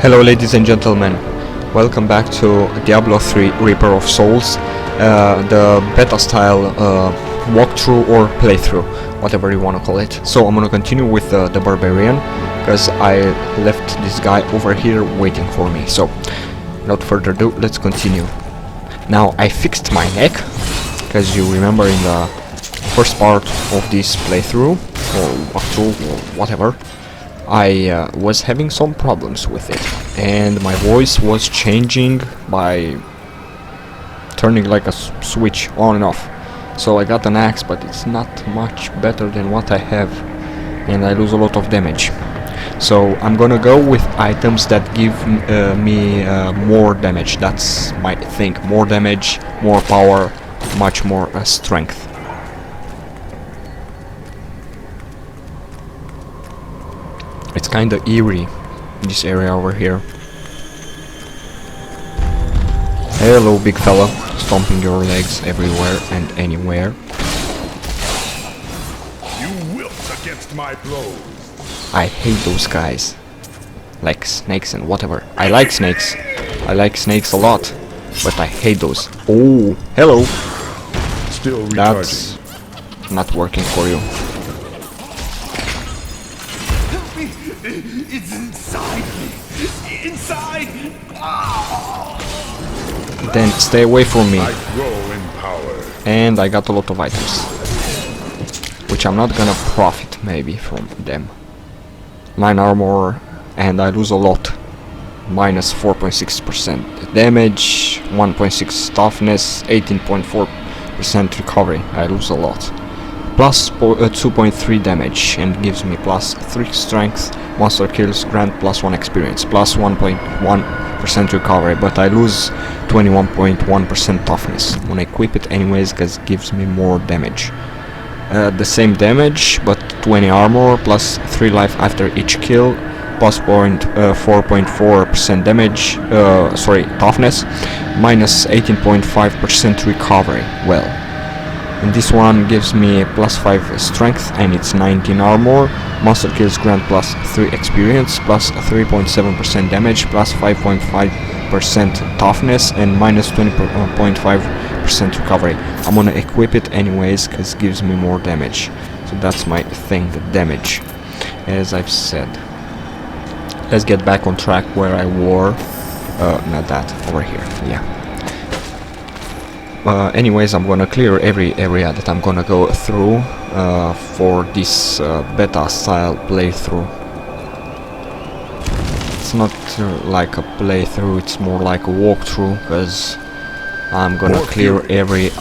Hello ladies and gentlemen, welcome back to Diablo 3 Reaper of Souls, the beta style walkthrough or playthrough, whatever you want to call it. So I'm gonna continue with the Barbarian, because I left this guy over here waiting for me. So without further ado, let's continue. Now I fixed my neck, because you remember in the first part of this playthrough, or walkthrough, or whatever, I was having some problems with it, and my voice was changing by turning like a switch on and off. So I got an axe, but it's not much better than what I have, and I lose a lot of damage. So I'm gonna go with items that give me more damage. That's my thing. More damage, more power, much more strength. It's kinda eerie, this area over here. Hello, big fella, stomping your legs everywhere and anywhere. You wilt against my blows. I hate those guys. Like snakes and whatever. I like snakes. I like snakes a lot, but I hate those. Oh, hello. Still recharging. That's not working for you. It's inside me. Inside. Ah. Then stay away from me. I grow in power. And I got a lot of items, which I'm not gonna profit maybe from them. 9 armor, and I lose a lot. Minus 4.6% damage, 1.6 toughness, 18.4% recovery. I lose a lot. Plus 2.3 damage, and gives me plus 3 strength. Monster kills grant plus 1 experience, plus 1.1% recovery, but I lose 21.1% toughness. I'm gonna equip it anyways, because it gives me more damage. The same damage, but 20 armor, plus 3 life after each kill, plus 4.4% damage, toughness, minus 18.5% recovery. Well, and this one gives me plus 5 strength, and it's 19 armor. Monster kills grant plus 3 experience, plus 3.7% damage, plus 5.5% toughness, and minus 20.5% recovery. I'm gonna equip it anyways, because it gives me more damage. So that's my thing, the damage, as I've said. Let's get back on track where I were. Not that, over here, yeah. Anyways, I'm gonna clear every area that I'm gonna go through for this beta style playthrough. It's not like a playthrough, it's more like a walkthrough, because I'm gonna clear every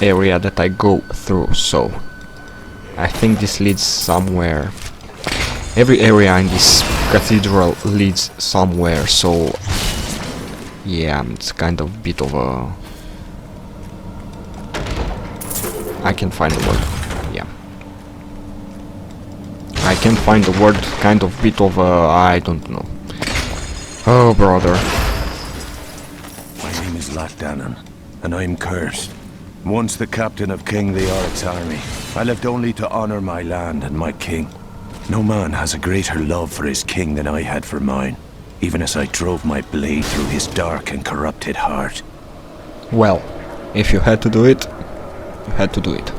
area that I go through. So I think this leads somewhere. Every area in this cathedral leads somewhere, so yeah, it's kind of bit of a... I can find the word, yeah. I can find the word, kind of bit of I don't know. Oh, brother. My name is Latdanan, and I'm cursed. Once the captain of King Leoric's army, I lived only to honor my land and my king. No man has a greater love for his king than I had for mine, even as I drove my blade through his dark and corrupted heart. Well, if you had to do it, you had to do it.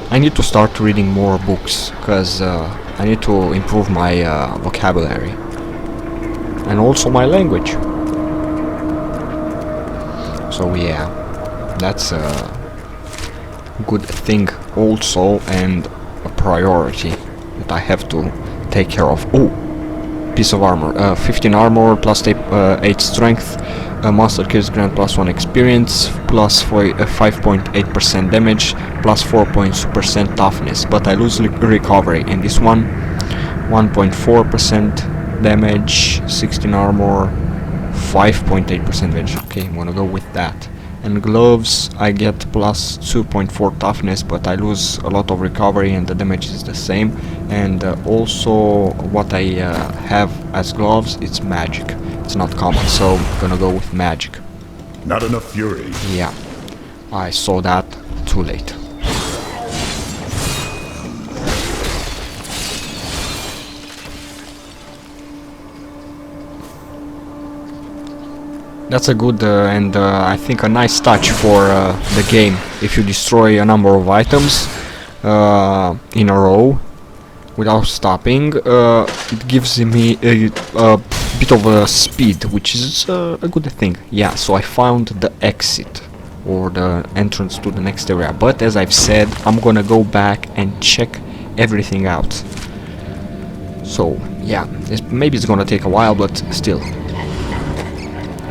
I need to start reading more books, because I need to improve my vocabulary and also my language. So yeah, that's a good thing also, and a priority that I have to take care of. Oh, piece of armor, 15 armor, plus 8 strength. Monster kills grant plus 1 experience, plus 5.8% damage, plus 4.2% toughness, but I lose recovery. And this one, 1.4% damage, 16 armor, 5.8% damage. Okay, I'm gonna go with that. And gloves, I get plus 2.4 toughness, but I lose a lot of recovery, and the damage is the same. And also what I have as gloves, it's magic. It's not common, so I'm gonna go with magic. Not enough fury. Yeah, I saw that too late. That's a good and I think a nice touch for the game. If you destroy a number of items in a row without stopping, it gives me a bit of a speed, which is a good thing. Yeah, so I found the exit or the entrance to the next area, but as I've said, I'm gonna go back and check everything out. So yeah, maybe it's gonna take a while, but still.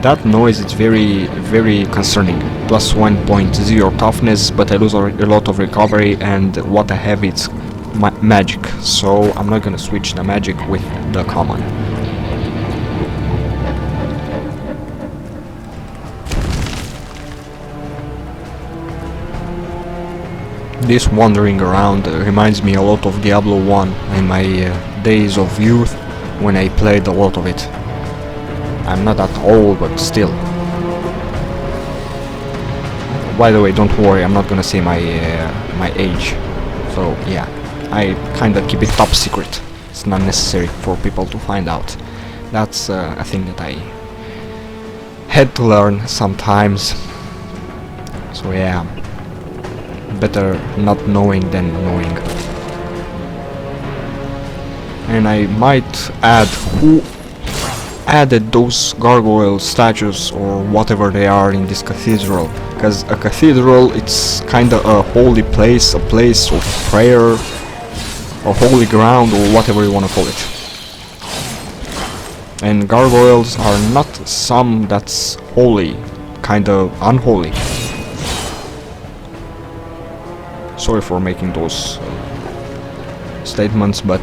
That noise is very concerning. Plus 1.0 toughness, but I lose a lot of recovery, and what I have is magic, so I'm not gonna switch the magic with the common. This wandering around reminds me a lot of Diablo 1 in my days of youth, when I played a lot of it. I'm not that old, but still. By the way, don't worry, I'm not gonna say my my age. So yeah, I kinda keep it top secret. It's not necessary for people to find out. That's a thing that I had to learn sometimes. So yeah, better not knowing than knowing. And I might add, who added those gargoyle statues or whatever they are in this cathedral, because a cathedral, it's kinda a holy place, a place of prayer, a holy ground, or whatever you wanna call it. And gargoyles are not some that's holy, kinda unholy. Sorry for making those statements, but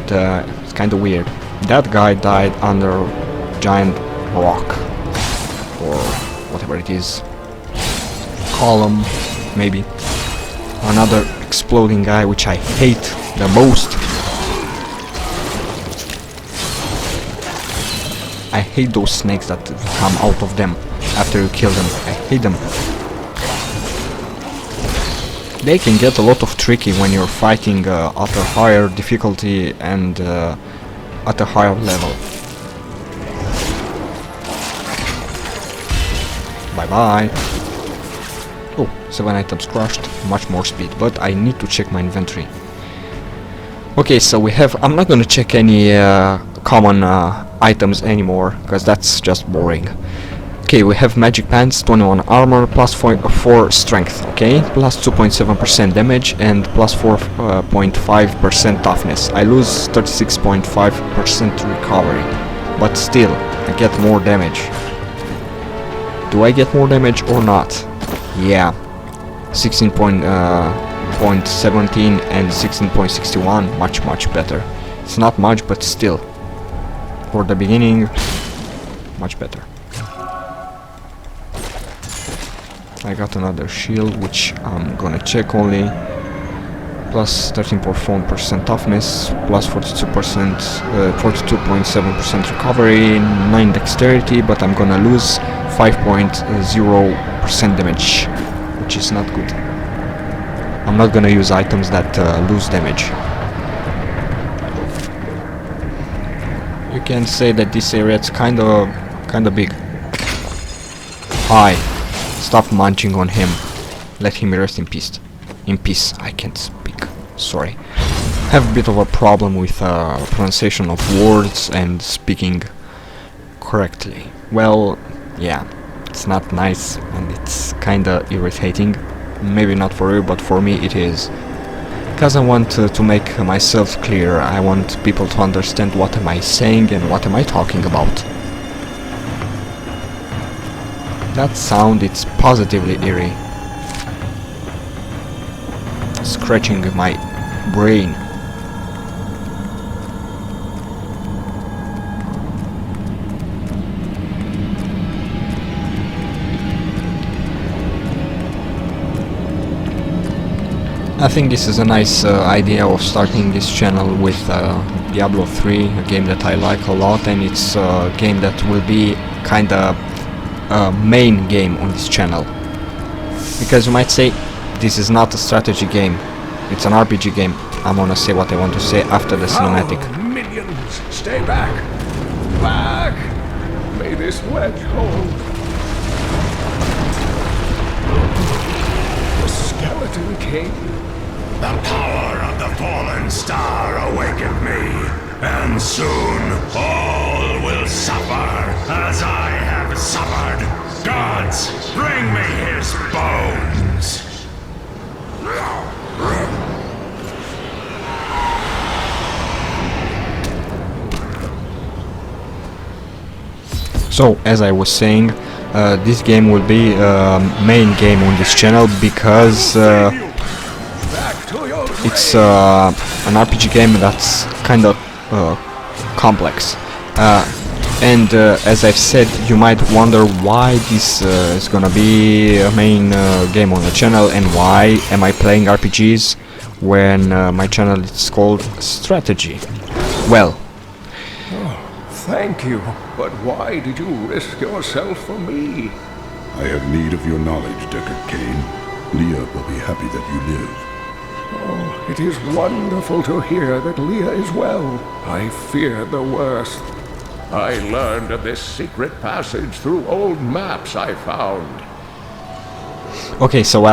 it's kinda weird. That guy died under giant rock, or whatever it is, column maybe. Another exploding guy, which I hate the most. I hate those snakes that come out of them after you kill them. I hate them. They can get a lot of tricky when you're fighting at a higher difficulty and at a higher level. Bye bye. Oh, 7 items crushed, much more speed, but I need to check my inventory. Okay, so we have, I'm not gonna check any common items anymore, because that's just boring. Okay, we have magic pants, 21 armor, plus 4 strength, okay, plus 2.7% damage, and plus 4.5% toughness. I lose 36.5% recovery, but still, I get more damage. Do I get more damage or not? Yeah, 16.17 and 16.61, much better. It's not much, but still, for the beginning, much better. I got another shield, which I'm gonna check only. Plus 13.4% toughness, plus 42.7% recovery, 9 dexterity, but I'm gonna lose 5.0% damage, which is not good. I'm not gonna use items that lose damage. You can say that this area is kinda big. Hi, stop munching on him. Let him rest in peace. In peace, I can't speak. Sorry. Have a bit of a problem with pronunciation of words and speaking correctly. Well, yeah, it's not nice and it's kinda irritating. Maybe not for you, but for me it is. Because I want to make myself clear. I want people to understand what am I saying and what am I talking about. That sound, it's positively eerie. Scratching my brain. I think this is a nice idea of starting this channel with Diablo 3, a game that I like a lot, and it's a game that will be kinda a main game on this channel. Because you might say, this is not a strategy game, it's an RPG game. I'm gonna say what I want to say after the cinematic. Oh, minions, stay back! Back! May this wedge hold. King? The power of the fallen star awakened me, and soon all will suffer as I have suffered. Gods, bring me his bones! So, as I was saying, this game will be main game on this channel because it's an RPG game that's kind of complex. And as I've said, you might wonder why this is gonna be a main game on the channel and why am I playing RPGs when my channel is called Strategy. Well, Thank you, but why did you risk yourself for me? I have need of your knowledge, Deckard Cain. Leah will be happy that you live. Oh, it is wonderful to hear that Leah is well. I feared the worst. I learned of this secret passage through old maps I found. okay, so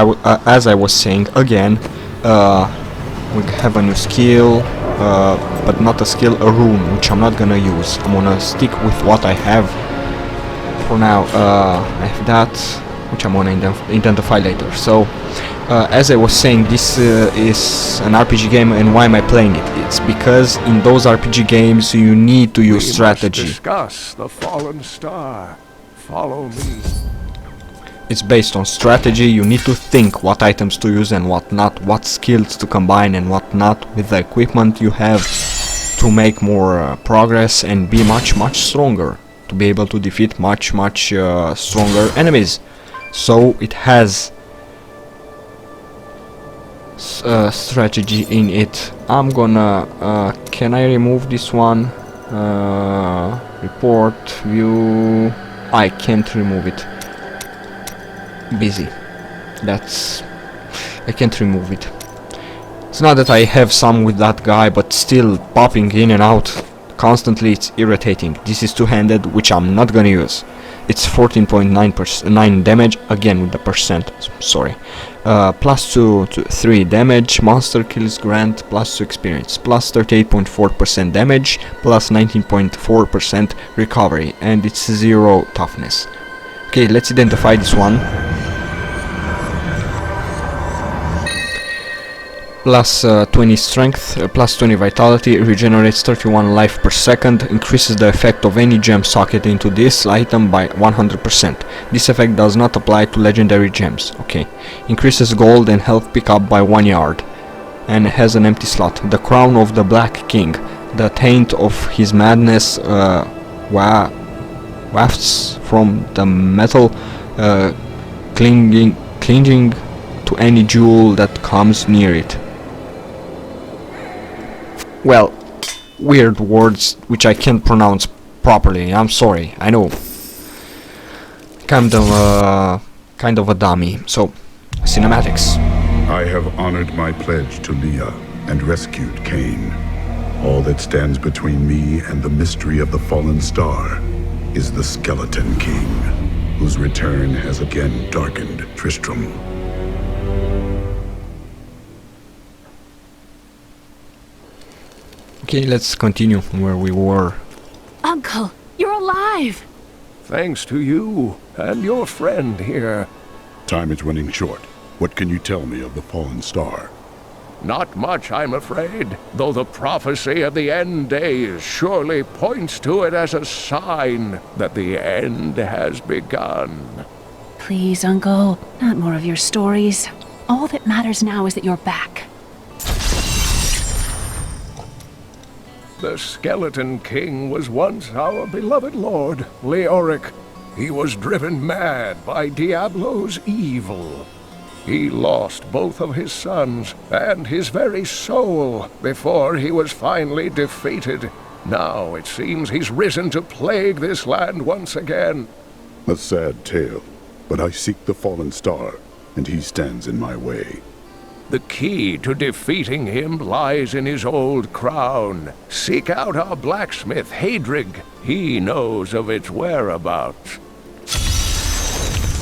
as I was saying again, we have a new skill, but not a skill, a rune, which I'm not gonna use. I'm gonna stick with what I have for now. I have that, which I'm gonna identify later. So, as I was saying, this is an RPG game, and why am I playing it? It's because in those RPG games you need to use strategy. Must discuss the fallen star. Follow me. It's based on strategy. You need to think what items to use and what not, what skills to combine and what not with the equipment you have to make more progress and be much stronger, to be able to defeat much stronger enemies. So it has strategy in it. I'm gonna can I remove this one? Report, view. I can't remove it. Busy. That's... I can't remove it. It's not that I have some with that guy, but still popping in and out constantly, it's irritating. This is two-handed, which I'm not gonna use. It's 14.9% damage, again with the percent, sorry. Plus 2 to 3 damage, monster kills grant plus 2 experience, plus 38.4% damage, plus 19.4% recovery, and it's 0 toughness. Okay, let's identify this one. Plus 20 strength, plus 20 vitality, regenerates 31 life per second, increases the effect of any gem socket into this item by 100%. This effect does not apply to legendary gems. Okay. Increases gold and health pickup by 1 yard. And has an empty slot. The crown of the Black King. The taint of his madness wafts from the metal, clinging to any jewel that comes near it. Well, weird words which I can't pronounce properly. I'm sorry. I know. Kind of a dummy. So, cinematics. I have honored my pledge to Leah and rescued Cain. All that stands between me and the mystery of the fallen star is the Skeleton King, whose return has again darkened Tristram. Okay, let's continue where we were. Uncle, you're alive! Thanks to you and your friend here. Time is running short. What can you tell me of the fallen star? Not much, I'm afraid, though the prophecy of the end days surely points to it as a sign that the end has begun. Please, Uncle, not more of your stories. All that matters now is that you're back. The Skeleton King was once our beloved lord, Leoric. He was driven mad by Diablo's evil. He lost both of his sons and his very soul before he was finally defeated. Now it seems he's risen to plague this land once again. A sad tale, but I seek the fallen star, and he stands in my way. The key to defeating him lies in his old crown. Seek out our blacksmith, Hadrig. He knows of its whereabouts.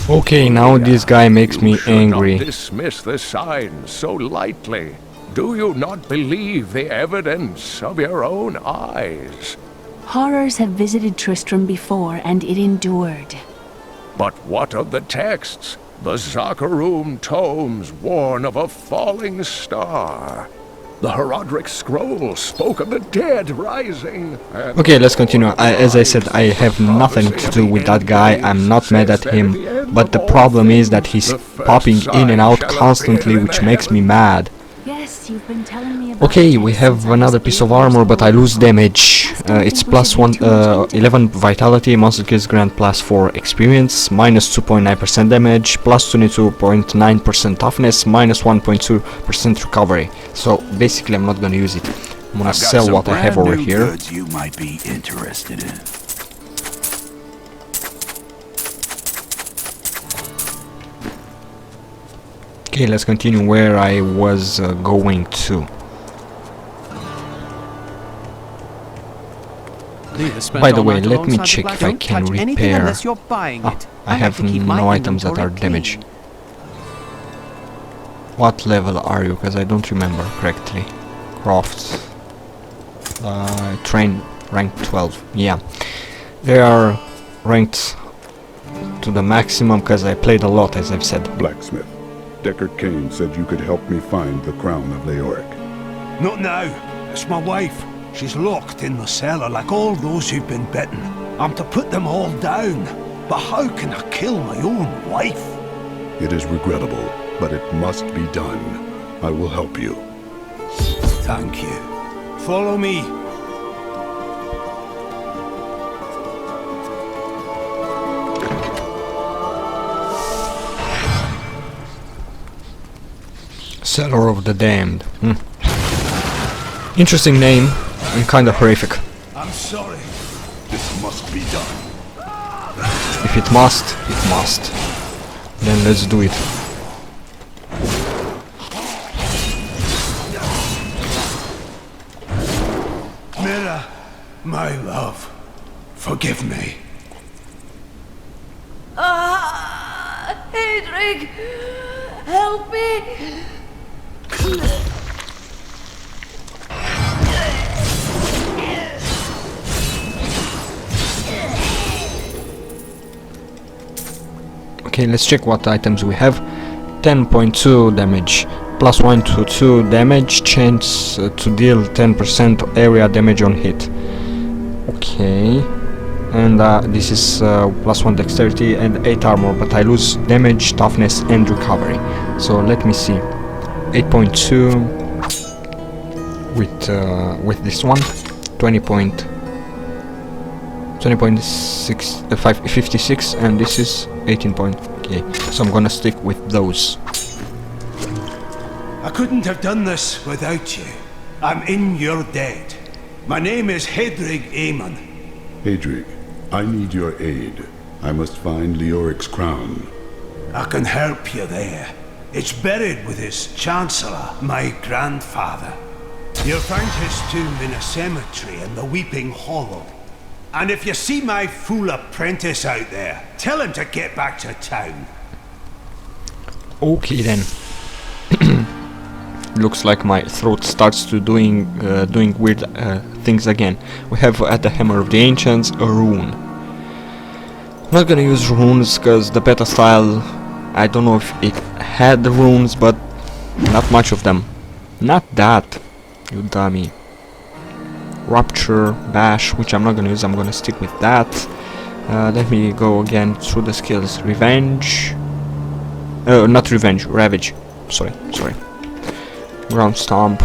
Okay, now this guy makes me You should angry. not dismiss the signs so lightly. Do you not believe the evidence of your own eyes? Horrors have visited Tristram before, and it endured. But what of the texts? The Zakharum tomes warn of a falling star. The Herodric scroll spoke of the dead rising. Okay, let's continue. As I said, I have nothing to do with that guy. I'm not mad at him. But the problem is that he's popping in and out constantly, which makes me mad. Yes, you've been telling me about. Okay, we have another piece of armor, but I lose damage. It's plus 11 vitality, monster kills grant plus 4 experience, minus 2.9% damage, plus 22.9% toughness, minus 1.2% recovery. So basically I'm not gonna use it. I'm gonna sell what I have over here. Goods you might be interested in. Okay, let's continue where I was going to. By the way, let me check if I can repair. I have no items that are damaged. What level are you? Because I don't remember correctly. Crafts. Train rank 12. Yeah. They are ranked to the maximum because I played a lot, as I've said. Blacksmith, Deckard Cain said you could help me find the crown of Leoric. Not now. It's my wife. She's locked in the cellar like all those who've been bitten. I'm to put them all down. But how can I kill my own wife? It is regrettable, but it must be done. I will help you. Thank you. Follow me. Cellar of the Damned. Interesting name and kind of horrific. I'm sorry. This must be done. If it must, it must. Then let's do it. Mira, my love, forgive me. Hedrig, help me! Okay, let's check what items we have. 10.2 damage, plus 1 to 2 damage, chance to deal 10% area damage on hit. Okay, and this is plus 1 dexterity and 8 armor, but I lose damage, toughness and recovery. So let me see. 8.2 with this one, 56, and this is 18 point. Okay, so I'm gonna stick with those. I couldn't have done this without you. I'm in your debt. My name is Hedrig Aemon. Hedrig, I need your aid. I must find Leoric's crown. I can help you there. It's buried with his chancellor, my grandfather. You'll find his tomb in a cemetery in the Weeping Hollow. And if you see my fool apprentice out there, tell him to get back to town. Okay then. Looks like my throat starts to doing weird things again. We have at the Hammer of the Ancients a rune. I'm not gonna use runes because the beta style, I don't know if it had the runes, but not much of them. Not that, you dummy. Rupture, Bash, which I'm not gonna use, I'm gonna stick with that. Let me go again through the skills. Revenge. Not Revenge, Ravage. Sorry. Gound Stomp.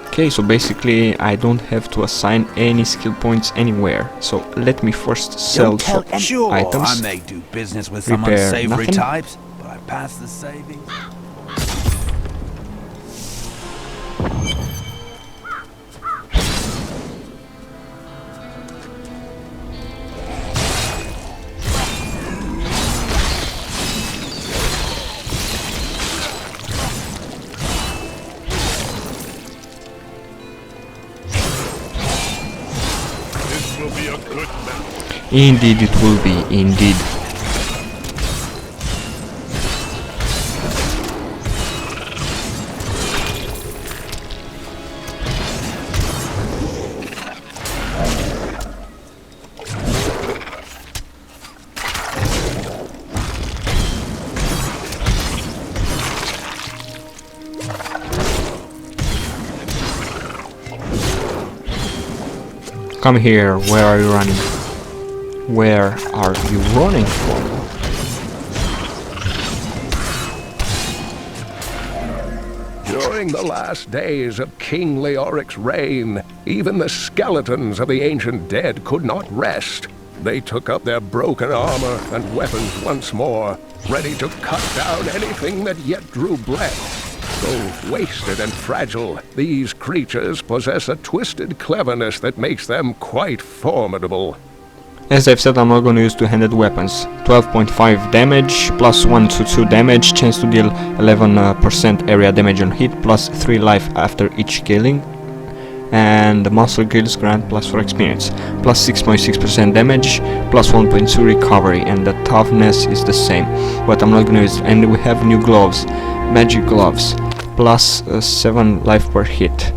Okay, so basically I don't have to assign any skill points anywhere. So let me first sell some Sure, items. I may do business with Repair some unsavory nothing. types, but I pass the savings. This will be a good battle. Indeed it will be, indeed. Come here, where are you running? Where are you running from? During the last days of King Leoric's reign, even the skeletons of the ancient dead could not rest. They took up their broken armor and weapons once more, ready to cut down anything that yet drew breath. Though wasted and fragile, these creatures possess a twisted cleverness that makes them quite formidable. As I've said, I'm not gonna use two-handed weapons. 12.5 damage, plus 1 to 2 damage, chance to deal 11% area damage on hit, plus 3 life after each killing. And the muscle skills grant plus 4 experience, plus 6.6% damage, plus 1.2 recovery, and the toughness is the same, but I'm not gonna use it. And we have new gloves, magic gloves, plus 7 life per hit.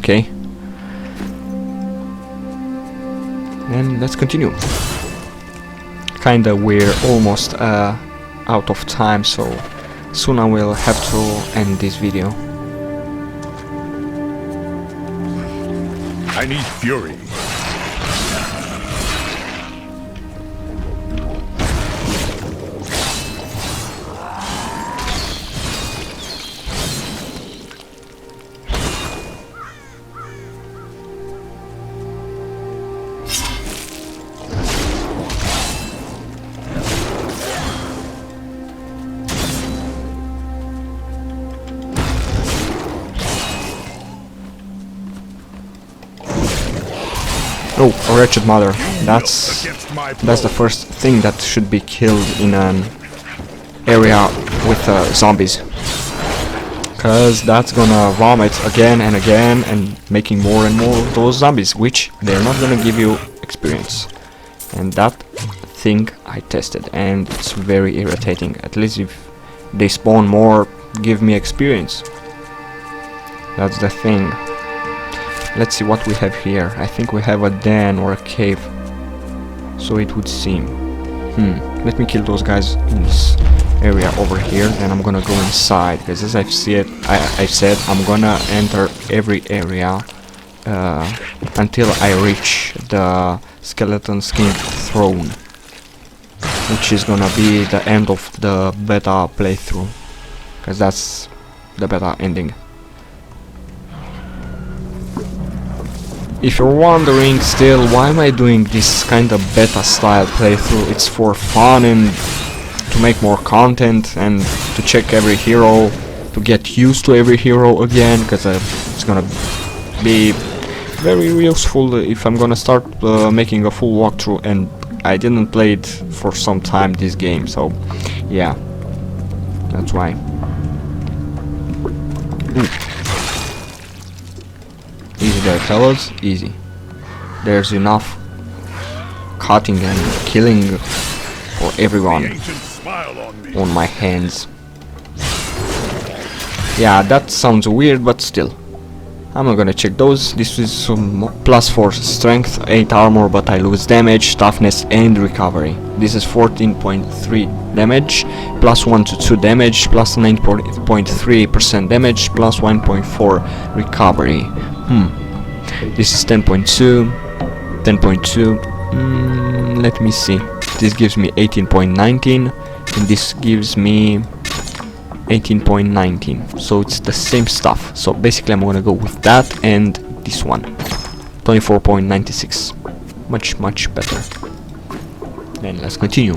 Okay. And let's continue. Kinda we're almost out of time, so soon I will have to end this video. I need fury. Oh, a wretched mother. That's the first thing that should be killed in an area with zombies. Cause that's gonna vomit again and again and making more and more of those zombies, which they're not gonna give you experience. And that thing I tested, and it's very irritating. At least if they spawn more, give me experience. That's the thing. Let's see what we have here. I think we have a den or a cave, so it would seem. Let me kill those guys in this area over here, then I'm gonna go inside, because as I said, I'm gonna enter every area until I reach the skeleton skin throne, which is gonna be the end of the beta playthrough, because that's the beta ending. If you're wondering still why am I doing this kind of beta style playthrough, it's for fun and to make more content and to check every hero, to get used to every hero again, because it's gonna be very useful if I'm gonna start making a full walkthrough, and I didn't play it for some time, this game, so yeah, that's why. Easy there, fellas, easy. There's enough cutting and killing for everyone on my hands. Yeah, that sounds weird, but still. I'm not gonna check those. This is some plus 4 strength, 8 armor, but I lose damage, toughness and recovery. This is 14.3 damage, plus 1 to 2 damage, plus 9.3% damage, plus 1.4 recovery. This is 10.2, 10.2, let me see. This gives me 18.19, and this gives me 18.19, so it's the same stuff. So basically I'm gonna go with that and this one, 24.96, much better. Then let's continue.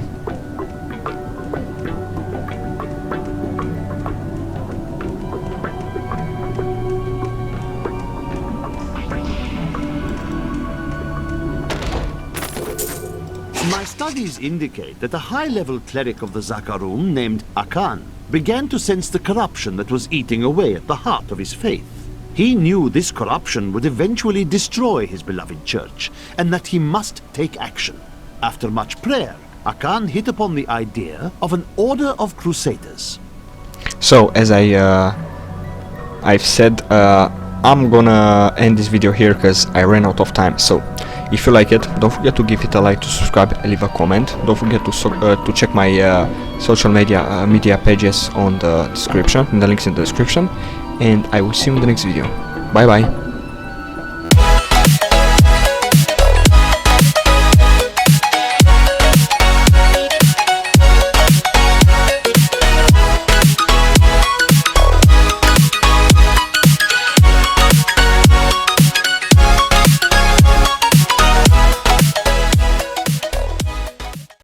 My studies indicate that a high-level cleric of the Zakarum named Akan began to sense the corruption that was eating away at the heart of his faith. He knew this corruption would eventually destroy his beloved church, and that he must take action. After much prayer, Akan hit upon the idea of an order of crusaders. So, as I've said, I'm gonna end this video here because I ran out of time. So, if you like it, don't forget to give it a like, to subscribe, and leave a comment. Don't forget to check my social media pages on the description, and the links in the description. And I will see you in the next video. Bye bye.